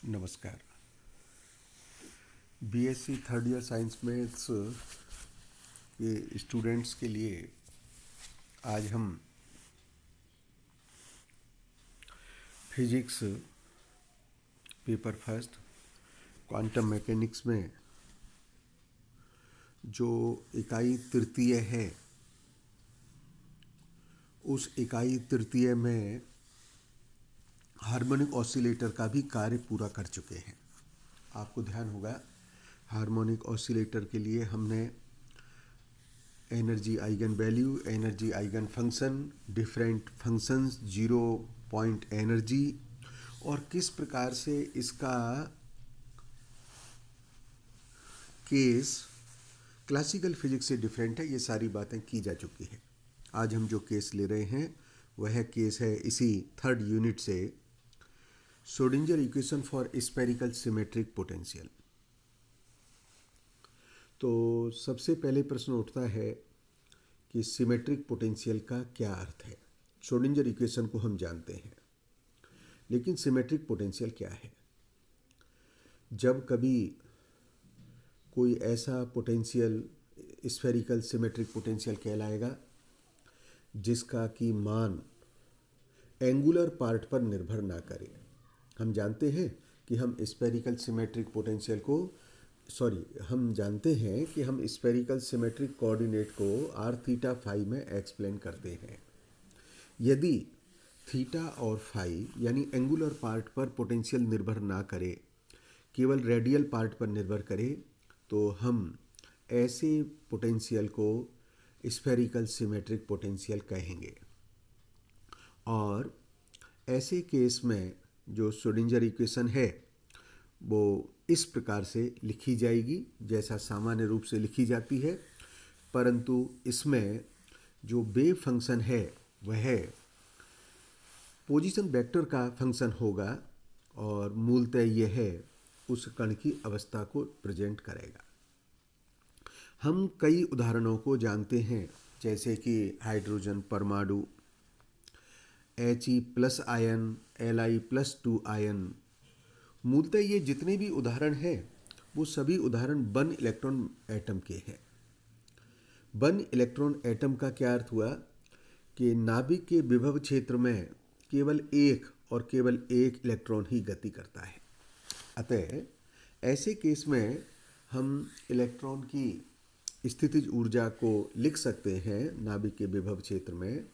नमस्कार। BSc third year science maths के students के लिए आज हम physics paper first quantum mechanics में जो इकाई तृतीय है उस इकाई तृतीय में हार्मोनिक ऑसिलेटर का भी कार्य पूरा कर चुके हैं। आपको ध्यान होगा हार्मोनिक ऑसिलेटर के लिए हमने energy eigen value, energy eigen function, different functions, zero point energy और किस प्रकार से इसका केस क्लासिकल फिजिक्स से डिफरेंट है, ये सारी बातें की जा चुकी हैं। आज हम जो केस ले रहे हैं वह केस है इसी थर्ड यूनिट से, Schrodinger equation for spherical symmetric potential. तो सबसे पहले प्रश्न उठता है कि सिमेट्रिक पोटेंशियल का क्या अर्थ है। श्रोडिंगर इक्वेशन को हम जानते हैं, लेकिन सिमेट्रिक पोटेंशियल क्या है। जब कभी कोई ऐसा पोटेंशियल स्फेरिकल सिमेट्रिक पोटेंशियल कहलाएगा जिसका कि मान एंगुलर पार्ट पर निर्भर ना करे। हम जानते हैं कि हम स्फेरिकल सिमेट्रिक पोटेंशियल को हम जानते हैं कि हम स्फेरिकल सिमेट्रिक कोऑर्डिनेट को आर थीटा फाई में एक्सप्लेन करते हैं। यदि थीटा और फाई यानी एंगुलर पार्ट पर पोटेंशियल निर्भर ना करे, केवल रेडियल पार्ट पर निर्भर करे, तो हम ऐसे पोटेंशियल को स्फेरिकल सिमेट्रिक पोटेंशियल कहेंगे। और ऐसे केस में जो श्रोडिंगर इक्वेशन है वो इस प्रकार से लिखी जाएगी जैसा सामान्य रूप से लिखी जाती है, परंतु इसमें जो वेव फंक्शन है वह पोजीशन वेक्टर का फंक्शन होगा और मूलतः यह है उस कण की अवस्था को प्रेजेंट करेगा। हम कई उदाहरणों को जानते हैं, जैसे कि हाइड्रोजन परमाणु, He+ आयन, Li+2 आयन। मूलतः ये जितने भी उदाहरण हैं वो सभी उदाहरण वन इलेक्ट्रॉन एटम के हैं। वन इलेक्ट्रॉन एटम का क्या अर्थ हुआ कि नाभिक के विभव क्षेत्र में केवल एक और केवल एक इलेक्ट्रॉन ही गति करता है। अतः ऐसे केस में हम इलेक्ट्रॉन की स्थितिज ऊर्जा को लिख सकते हैं नाभिक के विभव क्षेत्र में,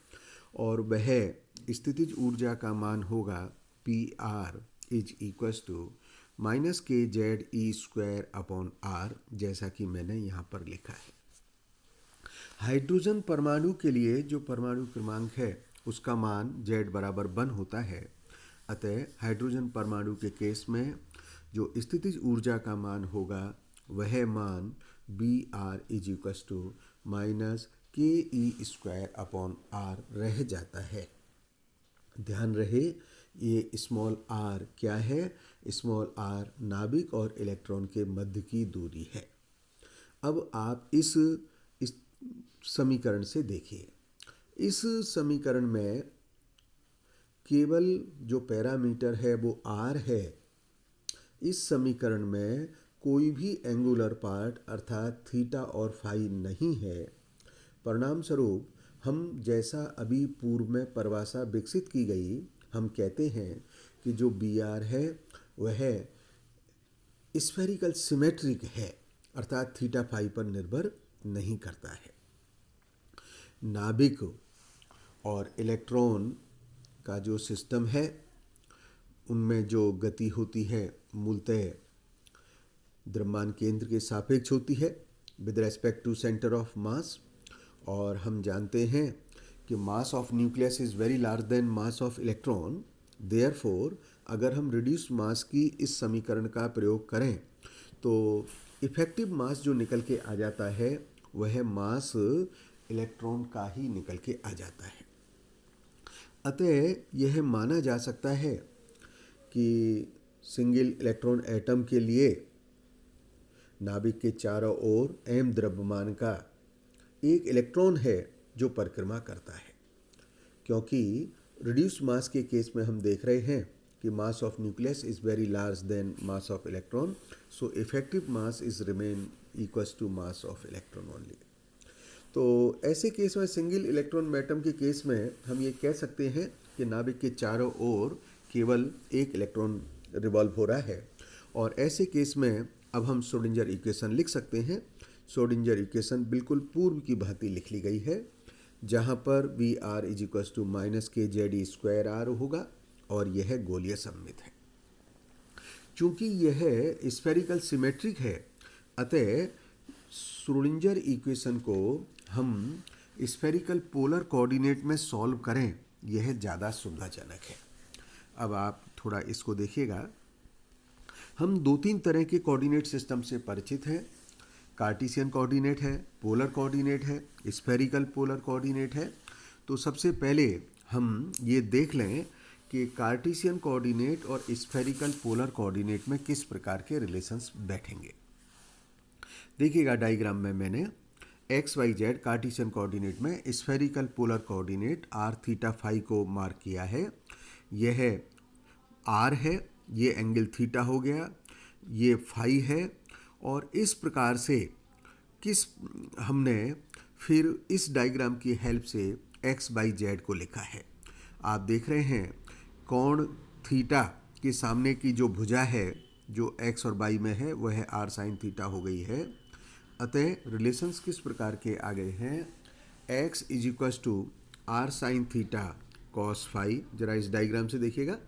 और वह स्थितिज ऊर्जा का मान होगा PR = -kZe²/r, जैसा कि मैंने यहाँ पर लिखा है। हाइड्रोजन परमाणु के लिए जो परमाणु क्रमांक है उसका मान Z = 1 होता है। अतः हाइड्रोजन परमाणु के केस में जो स्थितिज ऊर्जा का मान होगा वह मान Br = -ke²/r रह जाता है। ध्यान रहे ये स्मॉल r क्या है, स्मॉल r नाभिक और इलेक्ट्रॉन के मध्य की दूरी है। अब आप इस समीकरण से देखिए, इस समीकरण में केवल जो पैरामीटर है वो r है। इस समीकरण में कोई भी एंगुलर पार्ट अर्थात थीटा और फाई नहीं है। परिणाम स्वरूप हम जैसा अभी पूर्व में परिभाषा विकसित की गई, हम कहते हैं कि जो Br है वह स्फेरिकल सिमेट्रिक है, अर्थात थीटा फाई पर निर्भर नहीं करता है। नाभिक और इलेक्ट्रॉन का जो सिस्टम है उनमें जो गति होती है मूलतः द्रव्यमान केंद्र के सापेक्ष होती है with respect to centre of mass. और हम जानते हैं कि mass of nucleus is very large than mass of electron. Therefore अगर हम रिड्यूस मास की इस समीकरण का प्रयोग करें तो इफेक्टिव मास जो निकल के आ जाता है वह मास इलेक्ट्रॉन का ही निकल के आ जाता है। अतः यह माना जा सकता है कि सिंगल इलेक्ट्रॉन एटम के लिए नाभिक के चारों ओर m द्रव्यमान का एक इलेक्ट्रॉन है जो परिक्रमा करता है, क्योंकि रिड्यूस मास के केस में हम देख रहे हैं कि mass of nucleus is very large than mass of electron, so effective mass is remain equals to mass of electron only. तो ऐसे केस में, सिंगल इलेक्ट्रॉन एटम के केस में हम ये कह सकते हैं कि नाभिक के चारों ओर केवल एक इलेक्ट्रॉन रिवॉल्व हो रहा है। और ऐसे केस में अब हम श्रोडिंगर इक्वेशन लिख सकते हैं। श्रोडिंगर इक्वेशन बिल्कुल पूर्व की भांति लिख ली गई है, जहाँ पर V R is equals to minus K Z E square R होगा और यह गोलीय सममित है। चूंकि यह स्फेरिकल सिमेट्रिक है, अतः श्रोडिंगर इक्वेशन को हम स्फेरिकल पोलर कोऑर्डिनेट में सॉल्व करें, यह ज़्यादा सुविधाजनक है। अब आप थोड़ा इसको देखिएगा। हम 2-3 तरह के कोऑर्डिनेट सिस्टम से परिचित हैं। कार्टेशियन कोऑर्डिनेट है, पोलर कोऑर्डिनेट है, स्फेरिकल पोलर कोऑर्डिनेट है। तो सबसे पहले हम ये देख लें कि कार्टेशियन कोऑर्डिनेट और स्फेरिकल पोलर कोऑर्डिनेट में किस प्रकार के रिलेशंस बैठेंगे। देखिएगा डायग्राम में मैंने X Y Z Cartesian coordinate में spherical polar coordinate R theta phi को मार्क किया है। यह आर है, ये एंगल थीटा हो गया, ये फाई है। और इस प्रकार से हमने फिर इस डायग्राम की हेल्प से एक्स बाई जेड को लिखा है। आप देख रहे हैं कोण थीटा के सामने की जो भुजा है जो एक्स और बाई में है वह आर साइन थीटा हो गई है। अतः रिलेशंस किस प्रकार के आ गए हैं, X is equals to R sine theta cos phi. जरा इस डायग्राम से देखिएगा,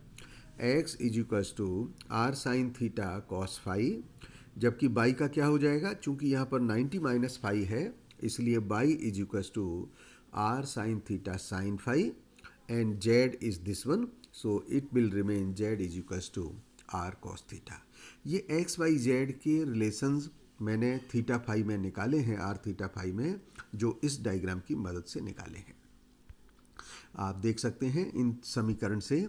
X is equals to R sine theta cos phi, जबकि बाई का क्या हो जाएगा, चूंकि यहाँ पर 90 माइनस फाई है इसलिए Y is equals to R sine theta sine phi and Z is this one, so it will remain Z is equals to R cos theta. ये एक्स वाई जेड के रिलेशंस मैंने theta phi में निकाले हैं, are theta phi में, जो इस diagram की मदद से निकाले हैं। आप देख सकते हैं इन समीकरण से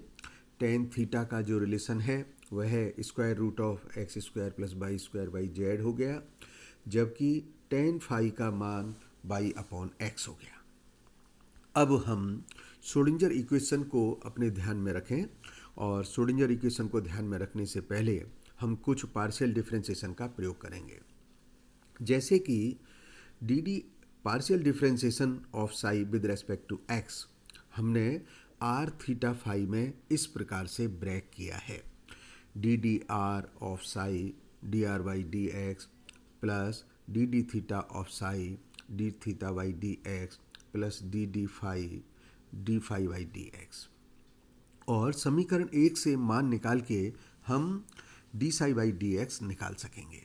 टेन थीटा का जो रिलेशन है वह है square root of x square plus by square by z हो गया, जबकि टेन फाई का मान बाई अपॉन एक्स हो गया। अब हम श्रोडिंगर इक्वेशन को अपने ध्यान में रखें, और श्रोडिंगर इक्वेशन को ध्यान में रखने से पहले हम कुछ पार्शियल डिफरेंशिएशन का प्रयोग करेंगे। जैसे कि d d partial differentiation of psi with respect to x हमने आर थीटा फाई में इस प्रकार से ब्रेक किया है, d d r of psi d r by d x plus d d theta of psi d theta by d x plus d d phi by d x. और समीकरण 1 से मान निकाल के हम d psi by d x निकाल सकेंगे।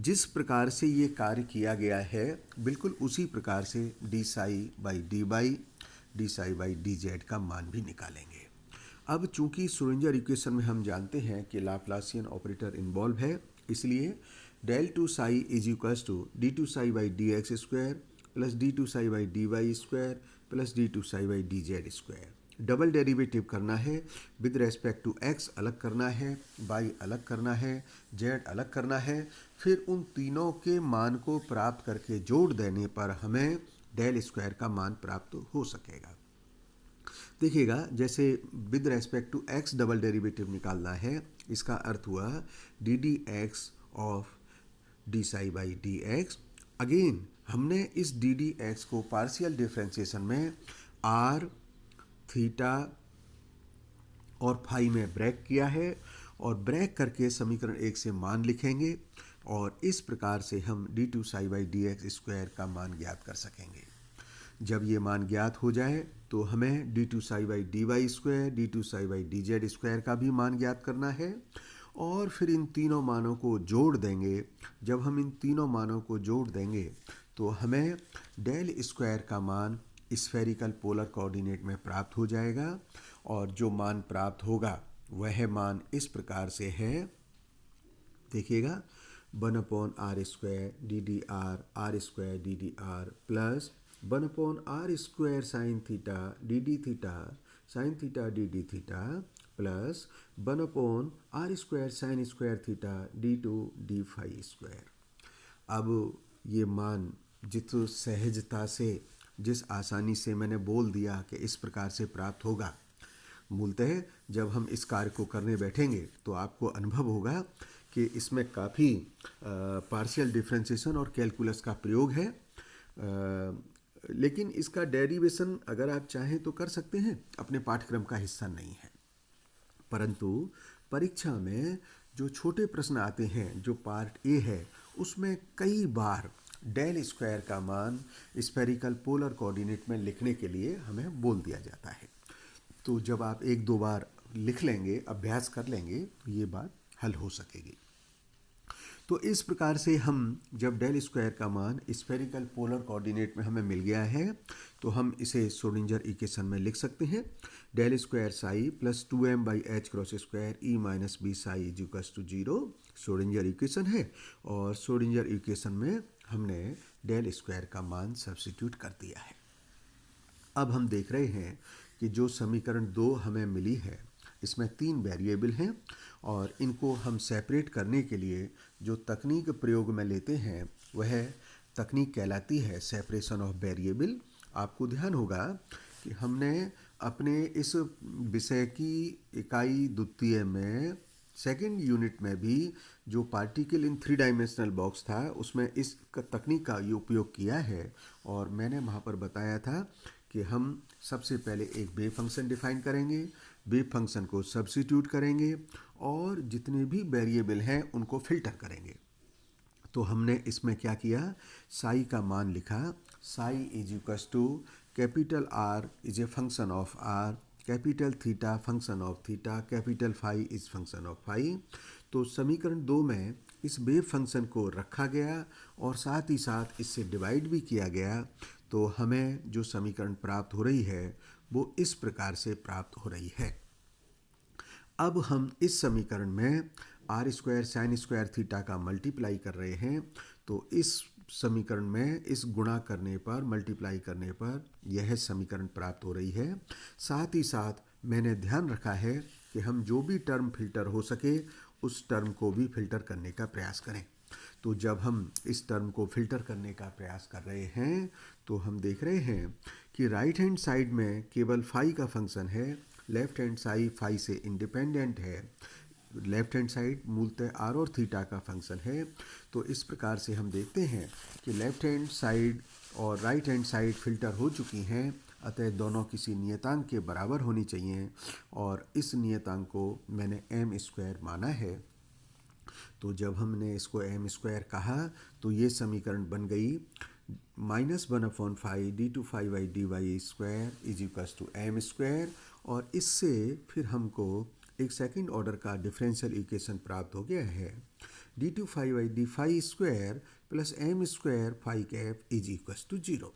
जिस प्रकार से ये कार्य किया गया है बिल्कुल उसी प्रकार से D psi by d Z का मान भी निकालेंगे। अब चूंकि श्रोडिंगर इक्वेशन में हम जानते हैं कि लाप्लासियन ऑपरेटर इन्वॉल्व है, इसलिए del two psi is equals to d two psi by d x square plus d two psi by d y square plus d two psi by d z square. Double derivative करना है, with respect to x अलग करना है, by अलग करना है, Z अलग करना है, फिर उन तीनों के मान को प्राप्त करके जोड़ देने पर हमें डेल स्क्वायर का मान प्राप्त हो सकेगा। देखिएगा, जैसे with respect to x double derivative निकालना है, इसका अर्थ हुआ d d x of d psi by d x. Again हमने इस डी डी एक्स को पार्शियल डिफरेंशिएशन में आर थीटा और फाई में ब्रेक किया है, और ब्रेक करके समीकरण 1 से मान लिखेंगे, और इस प्रकार से हम d two psi by d x square का मान ज्ञात कर सकेंगे। जब ये मान ज्ञात हो जाए तो हमें d two psi by d y square d two psi by d z square का भी मान ज्ञात करना है, और फिर इन तीनों मानों को जोड़ देंगे। जब हम इन तीनों मानों को जोड़ देंगे तो हमें डेल स्क्वायर का मान स्फेरिकल पोलर कोऑर्डिनेट में प्राप्त हो जाएगा, और जो मान प्राप्त होगा वह मान इस प्रकार से है। देखिएगा, 1/r square d d r square d d r plus 1/r square sine theta d d theta sine theta d d theta plus 1/r square sine square theta d two d phi square. अब ये मान जिस सहजता से, जिस आसानी से मैंने बोल दिया कि इस प्रकार से प्राप्त होगा, मूलतः जब हम इस कार्य को करने बैठेंगे तो आपको अनुभव होगा कि इसमें काफ़ी पार्शियल डिफरेंशिएशन और कैलकुलस का प्रयोग है, लेकिन इसका डेरिवेशन अगर आप चाहें तो कर सकते हैं, अपने पाठ्यक्रम का हिस्सा नहीं है। परंतु परीक्षा में जो छोटे प्रश्न आते हैं, जो पार्ट ए है, उसमें कई बार डेल स्क्वायर का मान स्फेरिकल पोलर कोऑर्डिनेट में लिखने के लिए हमें बोल दिया जाता है। तो जब आप एक दो बार लिख लेंगे, अभ्यास कर लेंगे, तो ये बात हल हो सकेगी। तो इस प्रकार से हम जब डेल स्क्वायर का मान स्फेरिकल पोलर कोऑर्डिनेट में हमें मिल गया है तो हम इसे श्रोडिंगर इक्वेशन में लिख सकते हैं। Del square psi plus 2m/h cross square e minus b psi is equals to 0 Schrodinger equation है, और श्रोडिंगर इक्वेशन में हमने डेल स्क्वायर का मान सब्स्टिट्यूट कर दिया है। अब हम देख रहे हैं कि जो समीकरण 2 हमें मिली है, इसमें 3 वेरिएबल हैं और इनको हम सेपरेट करने के लिए जो तकनीक प्रयोग में लेते हैं वह तकनीक कहलाती है सेपरेशन ऑफ वेरिएबल। आपको ध्यान होगा कि हमने अपने इस विषय की इकाई द्वितीय में सेकेंड यूनिट में भी जो पार्टिकल इन 3 डायमेंशनल बॉक्स था उसमें इस तकनीक का ये उपयोग किया है, और मैंने वहाँ पर बताया था कि हम सबसे पहले एक वेव फंक्शन डिफाइन करेंगे, वेव फंक्शन को सब्स्टिट्यूट करेंगे और जितने भी वेरिएबल हैं उनको फिल्टर करेंगे। तो हमने इसमें क्या किया, साई का मान लिखा, psi is equals to capital r is a function of r, capital theta function of theta, capital phi is function of phi. तो समीकरण 2 में इस वेव फंक्शन को रखा गया और साथ ही साथ इससे डिवाइड भी किया गया, तो हमें जो समीकरण प्राप्त हो रही है वो इस प्रकार से प्राप्त हो रही है। अब हम इस समीकरण में r square sine square theta का मल्टीप्लाई कर रहे हैं, तो इस समीकरण में इस गुणा करने पर, मल्टीप्लाई करने पर यह समीकरण प्राप्त हो रही है। साथ ही साथ मैंने ध्यान रखा है कि हम जो भी टर्म फिल्टर हो सके उस टर्म को भी फिल्टर करने का प्रयास करें। तो जब हम इस टर्म को फिल्टर करने का प्रयास कर रहे हैं तो हम देख रहे हैं कि राइट हैंड साइड में केवल फाई का फंक्शन है, लेफ्ट हैंड साइड फाई से इंडिपेंडेंट है, लेफ्ट हैंड साइड मूलतः आर और थीटा का फंक्शन है। तो इस प्रकार से हम देखते हैं कि लेफ्ट हैंड साइड और राइट हैंड साइड फिल्टर हो चुकी हैं, अतः दोनों किसी नियतांक के बराबर होनी चाहिए, और इस नियतांक को मैंने एम स्क्वायर माना है। तो जब हमने इसको एम स्क्वायर कहा तो ये समीकरण बन गई -1/5 d/5y/dy square is equals to m square, और इससे फिर हमको एक सेकंड ऑर्डर का डिफरेंशियल इक्वेशन प्राप्त हो गया है, d/5y/d square plus m square phi cap is equals to 0।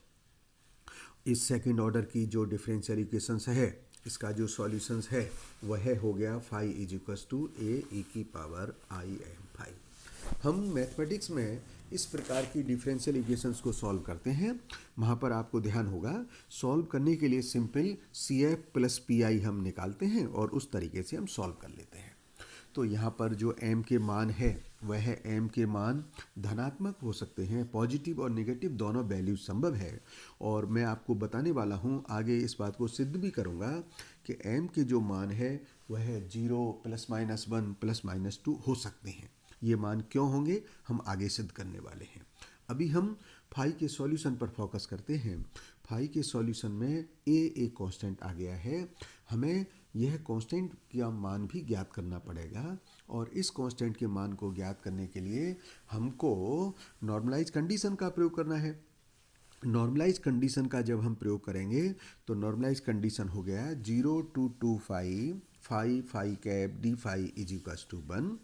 इस सेकंड ऑर्डर की जो डिफरेंशियल इक्वेशंस है, इसका जो सॉल्यूशंस है वह हो गया फाई इज इक्वल्स टू ए ई की पावर आई एम फाई। हम मैथमेटिक्स में इस प्रकार की डिफरेंशियल इक्वेशंस को सॉल्व करते हैं। वहाँ पर आपको ध्यान होगा, सॉल्व करने के लिए simple c f plus p i हम निकालते हैं और उस तरीके से हम सॉल्व कर लेते हैं। तो यहाँ पर जो m के मान है वह m के मान धनात्मक हो सकते हैं, पॉजिटिव और नेगेटिव दोनों वैल्यू संभव है, और मैं आपको बताने वाला हूँ, आगे इस बात को सिद्ध भी करूँगा कि m के जो मान है वह 0 ±1 ±2 हो सकते हैं। ये मान क्यों होंगे हम आगे सिद्ध करने वाले हैं। अभी हम फाई के सॉल्यूशन पर फोकस करते हैं। फाई के सॉल्यूशन में एक कांस्टेंट आ गया है, हमें यह कांस्टेंट का मान भी ज्ञात करना पड़ेगा, और इस कांस्टेंट के मान को ज्ञात करने के लिए हमको नॉर्मलाइज कंडीशन का प्रयोग करना है। नॉर्मलाइज कंडीशन का जब हम प्रयोग करेंगे तो नॉर्मलाइज कंडीशन हो गया 0 to 2 phi phi cap d phi is equals to 1,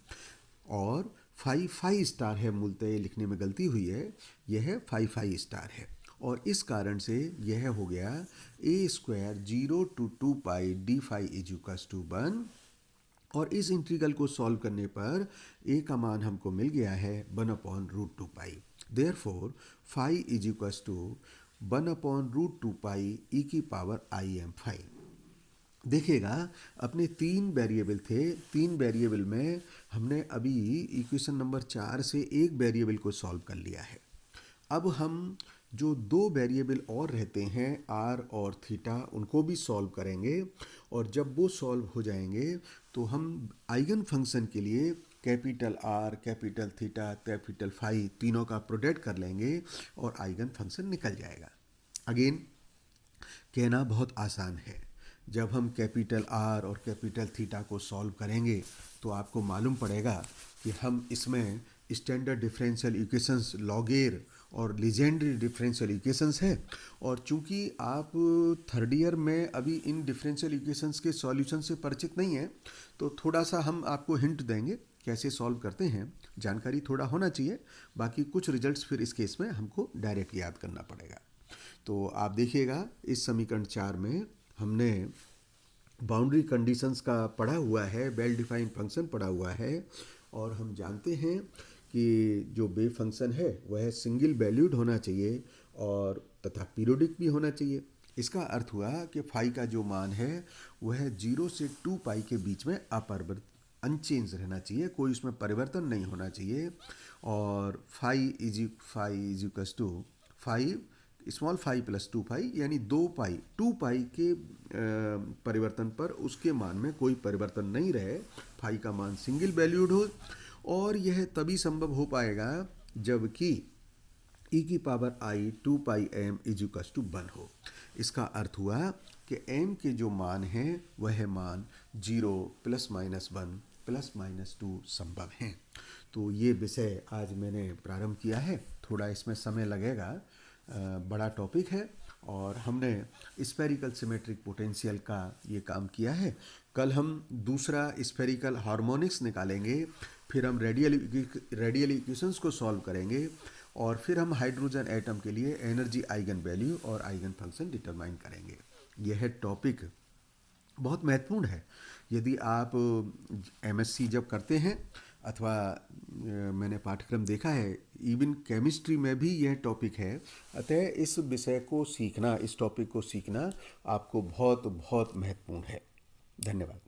और फाई स्टार है, मूलतः लिखने में गलती हुई है, यह फाई स्टार है, और इस कारण से यह हो गया A square 0 to 2 pi d phi is equals to 1, और इस इंटीग्रल को सॉल्व करने पर ए का मान हमको मिल गया है 1/√2 pi. Therefore phi is equals to 1/√2 pi E की पावर आई एम फाई। देखिएगा, अपने 3 वेरिएबल थे, 3 वेरिएबल में हमने अभी इक्वेशन नंबर 4 से एक वेरिएबल को सॉल्व कर लिया है। अब हम जो दो वेरिएबल और रहते हैं आर और थीटा, उनको भी सॉल्व करेंगे। और जब वो सॉल्व हो जाएंगे तो हम आइगन फंक्शन के लिए capital r, capital theta, capital phi तीनों का प्रोडक्ट कर लेंगे और आइगन फंक्शन निकल जाएगा। अगेन कहना बहुत आसान है। जब हम कैपिटल आर और कैपिटल थीटा को सॉल्व करेंगे तो आपको मालूम पड़ेगा कि हम इसमें स्टैंडर्ड डिफरेंशियल इक्वेशंस, लॉगेर और लीजेंड्री डिफरेंशियल इक्वेशंस है। और चूंकि आप थर्ड ईयर में अभी इन डिफरेंशियल इक्वेशंस के सॉल्यूशन से परिचित नहीं हैं, तो थोड़ा सा हम आपको हिंट देंगे कैसे सॉल्व करते हैं। जानकारी थोड़ा होना चाहिए, बाकी कुछ रिजल्ट्स फिर इस केस में हमको डायरेक्ट याद करना पड़ेगा। तो आप देखिएगा इस समीकरण 4 में हमने बाउंड्री कंडीशंस का पढ़ा हुआ है, वेल डिफाइंड फंक्शन पढ़ा हुआ है। और हम जानते हैं कि जो वेव फंक्शन है वह सिंगल वैल्यूड होना चाहिए और तथा पीरियोडिक भी होना चाहिए। इसका अर्थ हुआ कि फाई का जो मान है वह 0 से 2 पाई के बीच में अपरिवर्तित, अनचेंज रहना चाहिए, कोई उसमें परिवर्तन नहीं होना चाहिए। और phi is equals to five small phi plus 2 pi, यानी 2 पाई के परिवर्तन पर उसके मान में कोई परिवर्तन नहीं रहे, फाई का मान सिंगल वैल्यूड हो। और यह तभी संभव हो पाएगा जबकि e की power i 2 pi m is equals to 1 हो। इसका अर्थ हुआ कि m के जो मान हैं वह मान 0 प्लस माइनस 1 प्लस माइनस 2 संभव हैं। तो ये विषय आज मैंने प्रारंभ किया है, थोड़ा इसमें समय लगेगा, बड़ा टॉपिक है। और हमने स्फेरिकल सिमेट्रिक पोटेंशियल का ये काम किया है। कल हम दूसरा स्फेरिकल हार्मोनिक्स निकालेंगे, फिर हम रेडियल इक्वेशंस को सॉल्व करेंगे और फिर हम हाइड्रोजन एटम के लिए एनर्जी आइगन वैल्यू और आइगन फंक्शन डिटरमाइन करेंगे। यह टॉपिक बहुत महत्वपूर्ण है। यदि आप एमएससी जब करते हैं अथवा मैंने पाठ्यक्रम देखा है, इवन केमिस्ट्री में भी यह टॉपिक है। अतः इस विषय को सीखना, इस टॉपिक को सीखना आपको बहुत बहुत महत्वपूर्ण है। धन्यवाद।